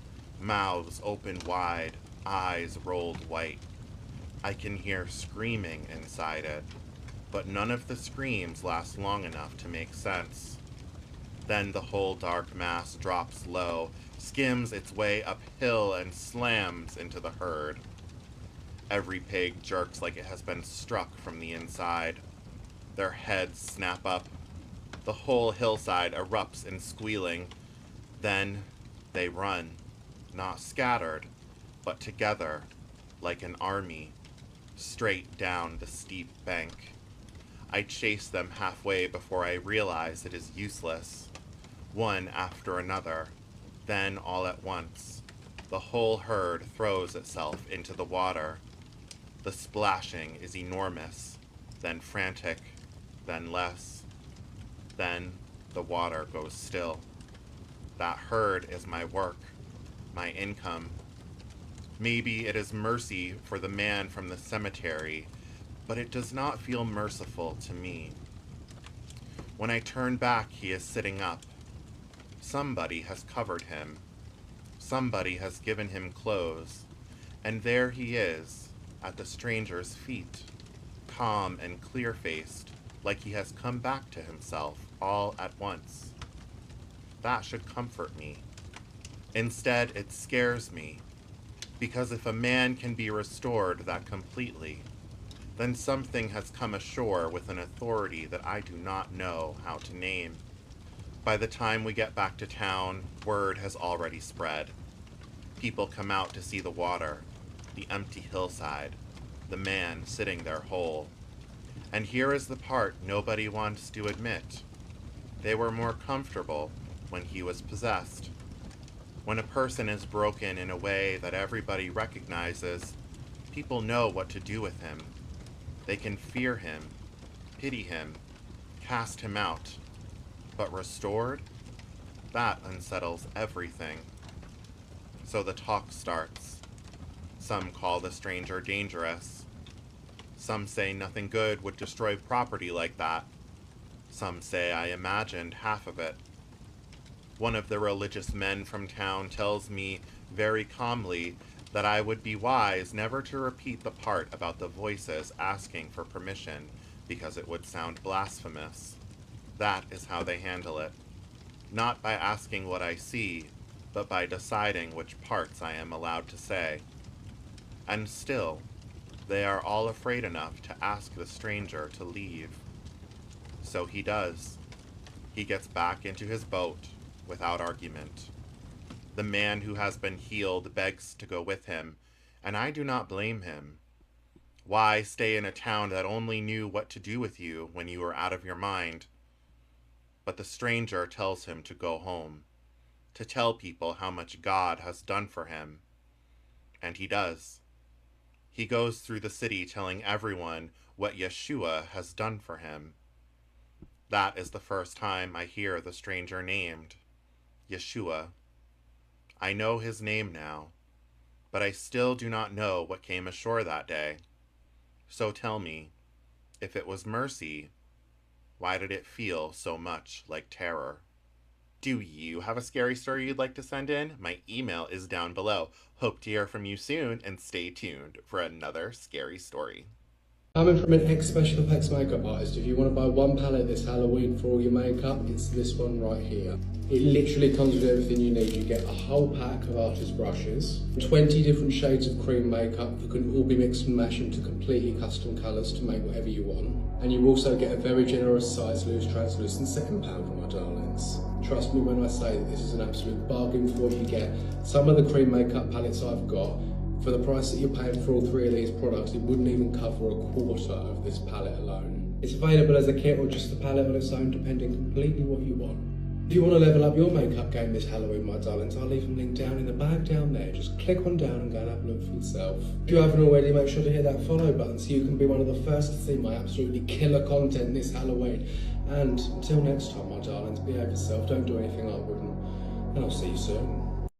mouths open wide, eyes rolled white. I can hear screaming inside it, but none of the screams last long enough to make sense. Then the whole dark mass drops low, skims its way uphill, and slams into the herd. Every pig jerks like it has been struck from the inside. Their heads snap up. The whole hillside erupts in squealing. Then they run, not scattered, but together, like an army, straight down the steep bank. I chase them halfway before I realize it is useless. One after another, then all at once, the whole herd throws itself into the water. The splashing is enormous, then frantic, then less. Then the water goes still. That herd is my work, my income. Maybe it is mercy for the man from the cemetery, but it does not feel merciful to me. When I turn back, he is sitting up. Somebody has covered him. Somebody has given him clothes. And there he is, at the stranger's feet, calm and clear-faced, like he has come back to himself all at once. That should comfort me. Instead, it scares me, because if a man can be restored that completely, then something has come ashore with an authority that I do not know how to name. By the time we get back to town, word has already spread. People come out to see the water, the empty hillside, the man sitting there whole. And here is the part nobody wants to admit. They were more comfortable when he was possessed. When a person is broken in a way that everybody recognizes, people know what to do with him. They can fear him, pity him, cast him out. But restored? That unsettles everything. So the talk starts. Some call the stranger dangerous. Some say nothing good would destroy property like that. Some say I imagined half of it. One of the religious men from town tells me very calmly that I would be wise never to repeat the part about the voices asking for permission, because it would sound blasphemous. That is how they handle it. Not by asking what I see, but by deciding which parts I am allowed to say. And still, they are all afraid enough to ask the stranger to leave. So he does. He gets back into his boat without argument. The man who has been healed begs to go with him, and I do not blame him. Why stay in a town that only knew what to do with you when you were out of your mind? But the stranger tells him to go home, to tell people how much God has done for him. And he does. He goes through the city telling everyone what Yeshua has done for him. That is the first time I hear the stranger named, Yeshua. I know his name now, but I still do not know what came ashore that day. So tell me, if it was mercy, why did it feel so much like terror? Do you have a scary story you'd like to send in? My email is down below. Hope to hear from you soon, and stay tuned for another scary story.
Coming from an ex-special effects makeup artist, if you want to buy one palette this Halloween for all your makeup, it's this one right here. It literally comes with everything you need. You get a whole pack of artist brushes, 20 different shades of cream makeup that can all be mixed and matched into completely custom colours to make whatever you want. And you also get a very generous size loose translucent setting powder, my darlings. Trust me when I say that this is an absolute bargain for what you get. Some of the cream makeup palettes I've got, for the price that you're paying for all three of these products, it wouldn't even cover a quarter of this palette alone. It's available as a kit or just the palette on its own, depending completely what you want. If you want to level up your makeup game this Halloween, my darlings, I'll leave a link down in the bag down there. Just click on down and go and have a look for yourself. If you haven't already, make sure to hit that follow button so you can be one of the first to see my absolutely killer content this Halloween. And until next time, my darlings, behave yourself, don't do anything I wouldn't, and I'll see you soon.